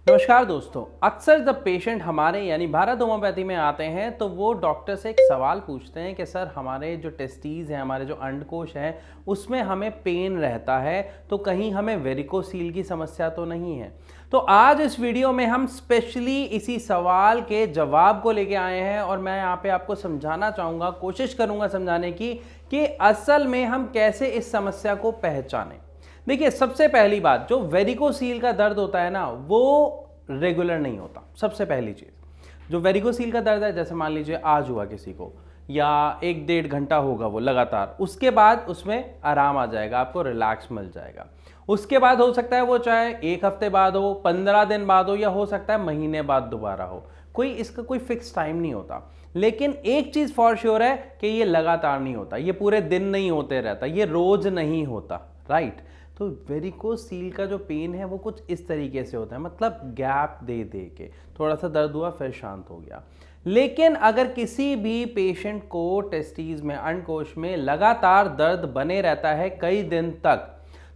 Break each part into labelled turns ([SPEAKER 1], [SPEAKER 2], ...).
[SPEAKER 1] नमस्कार दोस्तों। अक्सर जब पेशेंट हमारे यानी भारत होम्योपैथी में आते हैं तो वो डॉक्टर से एक सवाल पूछते हैं कि सर हमारे जो टेस्टीज हैं, हमारे जो अंडकोश हैं, उसमें हमें पेन रहता है, तो कहीं हमें वेरिकोसील की समस्या तो नहीं है। तो आज इस वीडियो में हम स्पेशली इसी सवाल के जवाब को लेके आए हैं और मैं यहाँ पे आपको समझाना चाहूँगा, कोशिश करूँगा समझाने की कि असल में हम कैसे इस समस्या को पहचानें। देखिए, सबसे पहली बात, जो वेरिकोसील का दर्द होता है ना, वो रेगुलर नहीं होता। सबसे पहली चीज़, जो वेरिकोसील का दर्द है, जैसे मान लीजिए आज हुआ किसी को या 1-1.5 घंटा होगा वो लगातार, उसके बाद उसमें आराम आ जाएगा, आपको रिलैक्स मिल जाएगा। उसके बाद हो सकता है वो चाहे 1 हफ्ते बाद हो, 15 दिन बाद हो, या हो सकता है महीने बाद दोबारा हो। इसका कोई फिक्स टाइम नहीं होता। लेकिन एक चीज़ फॉर श्योर है कि ये लगातार नहीं होता, ये पूरे दिन नहीं होते रहता, ये रोज नहीं होता, राइट। तो वेरिकोसील का जो पेन है वो कुछ इस तरीके से होता है, मतलब गैप दे दे के थोड़ा सा दर्द हुआ फिर शांत हो गया। लेकिन अगर किसी भी पेशेंट को टेस्टीज में, अंडकोश में लगातार दर्द बने रहता है कई दिन तक,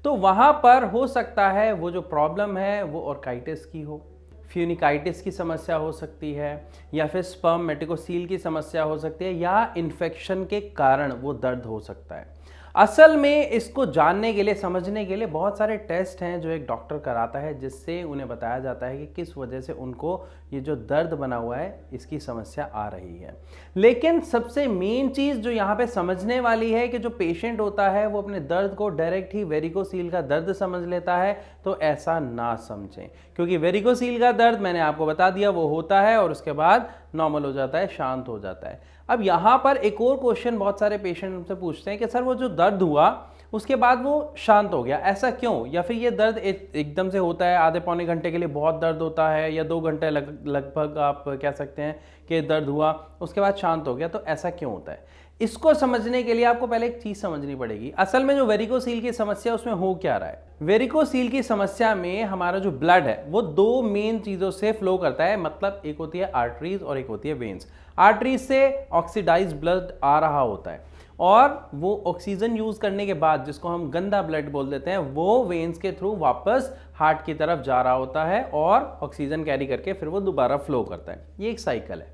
[SPEAKER 1] तो वहां पर हो सकता है वो जो प्रॉब्लम है वो ऑर्काइटिस की हो, फ्यूनिकाइटिस की समस्या हो सकती है, या फिर स्पर्म मेटिकोसील की समस्या हो सकती है, या इन्फेक्शन के कारण वो दर्द हो सकता है। असल में इसको जानने के लिए, समझने के लिए बहुत सारे टेस्ट हैं जो एक डॉक्टर कराता है, जिससे उन्हें बताया जाता है कि किस वजह से उनको ये जो दर्द बना हुआ है इसकी समस्या आ रही है। लेकिन सबसे मेन चीज़ जो यहाँ पे समझने वाली है कि जो पेशेंट होता है वो अपने दर्द को डायरेक्ट ही वेरिकोसील का दर्द समझ लेता है, तो ऐसा ना समझें, क्योंकि वेरिकोसील का दर्द मैंने आपको बता दिया वो होता है और उसके बाद नॉर्मल हो जाता है, शांत हो जाता है। अब यहाँ पर एक और क्वेश्चन बहुत सारे पेशेंट हमसे पूछते हैं कि सर वो जो दर्द हुआ उसके बाद वो शांत हो गया, ऐसा क्यों? या फिर ये दर्द एकदम से होता है, आधे पौने घंटे के लिए बहुत दर्द होता है, या 2 घंटे लगभग आप कह सकते हैं कि दर्द हुआ उसके बाद शांत हो गया, तो ऐसा क्यों होता है? इसको समझने के लिए आपको पहले एक चीज समझनी पड़ेगी। असल में जो वेरिकोसील की समस्या उसमें हो क्या रहा है। वेरिकोसील की समस्या में हमारा जो ब्लड है वो 2 मेन चीजों से फ्लो करता है, मतलब एक होती है आर्टरीज और एक होती है वेन्स। आर्टरीज से ऑक्सीडाइज्ड ब्लड आ रहा होता है और वो ऑक्सीजन यूज करने के बाद, जिसको हम गंदा ब्लड बोल देते हैं, वो वेन्स के थ्रू वापस हार्ट की तरफ जा रहा होता है और ऑक्सीजन कैरी करके फिर वो दोबारा फ्लो करता है। ये एक साइकिल है।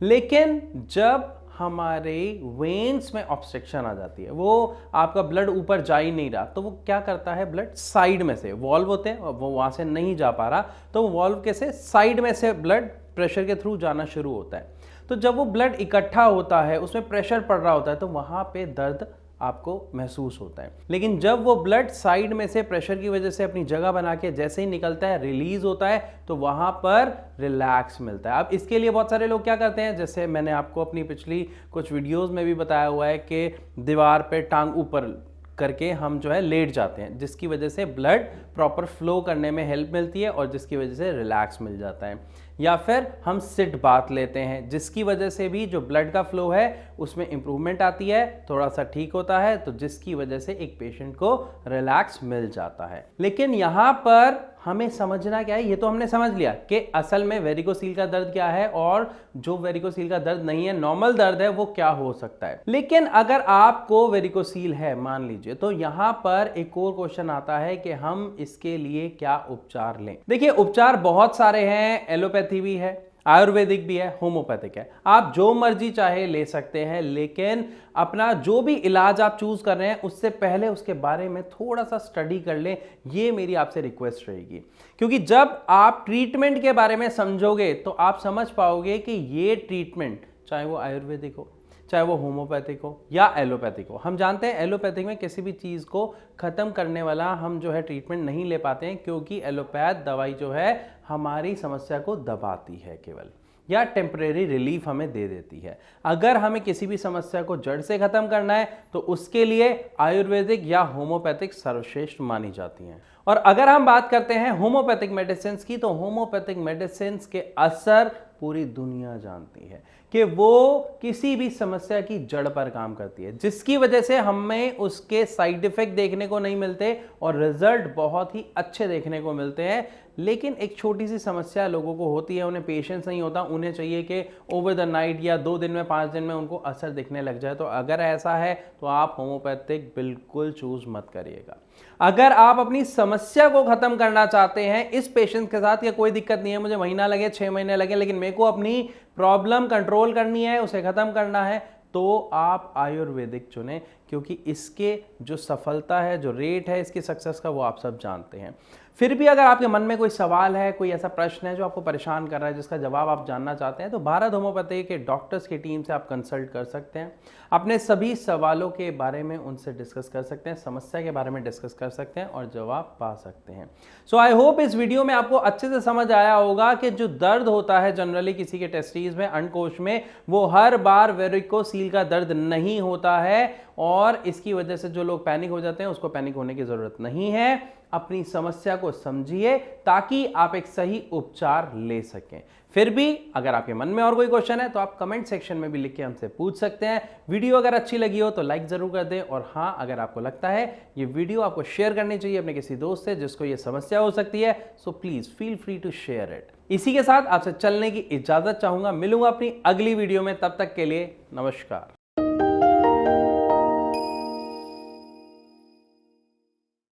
[SPEAKER 1] लेकिन जब हमारे वेन्स में ऑब्स्ट्रक्शन आ जाती है, वो आपका ब्लड ऊपर जा ही नहीं रहा, तो वो क्या करता है, ब्लड साइड में से, वॉल्व होते हैं और वो वहां से नहीं जा पा रहा, तो वॉल्व के से साइड में से ब्लड प्रेशर के थ्रू जाना शुरू होता है। तो जब वो ब्लड इकट्ठा होता है, उसमें प्रेशर पड़ रहा होता है, तो वहां पे दर्द आपको महसूस होता है। लेकिन जब वो ब्लड साइड में से प्रेशर की वजह से अपनी जगह बना के जैसे ही निकलता है, रिलीज होता है, तो वहां पर रिलैक्स मिलता है। अब इसके लिए बहुत सारे लोग क्या करते हैं, जैसे मैंने आपको अपनी पिछली कुछ वीडियोस में भी बताया हुआ है कि दीवार पे टांग ऊपर करके हम जो है लेट जाते हैं, जिसकी वजह से ब्लड प्रॉपर फ्लो करने में हेल्प मिलती है और जिसकी वजह से रिलैक्स मिल जाता है। या फिर हम सिट बाथ लेते हैं, जिसकी वजह से भी जो ब्लड का फ्लो है उसमें इंप्रूवमेंट आती है, थोड़ा सा ठीक होता है, तो जिसकी वजह से एक पेशेंट को रिलैक्स मिल जाता है। लेकिन यहाँ पर हमें समझना क्या है, ये तो हमने समझ लिया कि असल में वेरिकोसील का दर्द क्या है और जो वेरिकोसील का दर्द नहीं है, नॉर्मल दर्द है, वो क्या हो सकता है। लेकिन अगर आपको वेरिकोसील है मान लीजिए, तो यहाँ पर एक और क्वेश्चन आता है कि हम इसके लिए क्या उपचार लें। देखिए, उपचार बहुत सारे हैं, एलोपैथी भी है, आयुर्वेदिक भी है, होम्योपैथिक है, आप जो मर्जी चाहे ले सकते हैं। लेकिन अपना जो भी इलाज आप चूज कर रहे हैं उससे पहले उसके बारे में थोड़ा सा स्टडी कर लें, ये मेरी आपसे रिक्वेस्ट रहेगी। क्योंकि जब आप ट्रीटमेंट के बारे में समझोगे तो आप समझ पाओगे कि ये ट्रीटमेंट, चाहे वो आयुर्वेदिक हो, चाहे वो होम्योपैथिक हो या एलोपैथिक हो। हम जानते हैं एलोपैथिक में किसी भी चीज़ को ख़त्म करने वाला हम जो है ट्रीटमेंट नहीं ले पाते हैं, क्योंकि एलोपैथ दवाई जो है हमारी समस्या को दबाती है केवल, या टेम्परेरी रिलीफ हमें दे देती है। अगर हमें किसी भी समस्या को जड़ से ख़त्म करना है तो उसके लिए आयुर्वेदिक या होम्योपैथिक सर्वश्रेष्ठ मानी जाती हैं। और अगर हम बात करते हैं होम्योपैथिक मेडिसिन की, तो होम्योपैथिक मेडिसिन के असर पूरी दुनिया जानती है कि वो किसी भी समस्या की जड़ पर काम करती है, जिसकी वजह से हमें उसके साइड इफेक्ट देखने को नहीं मिलते और रिजल्ट बहुत ही अच्छे देखने को मिलते हैं। लेकिन एक छोटी सी समस्या लोगों को होती है, उन्हें पेशेंस नहीं होता, उन्हें चाहिए कि ओवर द नाइट या 2 दिन में 5 दिन में उनको असर दिखने लग जाए। तो अगर ऐसा है तो आप होम्योपैथिक बिल्कुल चूज मत करिएगा। अगर आप अपनी समस्या को खत्म करना चाहते हैं इस पेशेंट के साथ, या कोई दिक्कत नहीं है, मुझे महीना लगे 6 महीने लगे, लेकिन मेरे को अपनी प्रॉब्लम कंट्रोल करनी है, उसे खत्म करना है, तो आप आयुर्वेदिक चुनें, क्योंकि इसके जो सफलता है, जो रेट है इसकी सक्सेस का, वो आप सब जानते हैं। फिर भी अगर आपके मन में कोई सवाल है, कोई ऐसा प्रश्न है जो आपको परेशान कर रहा है, जिसका जवाब आप जानना चाहते हैं, तो भारत होम्योपैथी के डॉक्टर्स की टीम से आप कंसल्ट कर सकते हैं। अपने सभी सवालों के बारे में उनसे डिस्कस कर सकते हैं, समस्या के बारे में डिस्कस कर सकते हैं और जवाब पा सकते हैं। सो आई होप इस वीडियो में आपको अच्छे से समझ आया होगा कि जो दर्द होता है जनरली किसी के टेस्टिस में, अंडकोश में, वो हर बार वेरिकोसील का दर्द नहीं होता है, और इसकी वजह से जो लोग पैनिक हो जाते हैं उसको पैनिक होने की जरूरत नहीं है। अपनी समस्या को समझिए ताकि आप एक सही उपचार ले सकें। फिर भी अगर आपके मन में और कोई क्वेश्चन है तो आप कमेंट सेक्शन में भी लिख के हमसे पूछ सकते हैं। वीडियो अगर अच्छी लगी हो तो लाइक जरूर कर दें, और हाँ, अगर आपको लगता है ये वीडियो आपको शेयर करनी चाहिए अपने किसी दोस्त से जिसको ये समस्या हो सकती है, so please feel free to share it. इसी के साथ आपसे चलने की इजाजत चाहूंगा, मिलूंगा अपनी अगली वीडियो में, तब तक के लिए नमस्कार।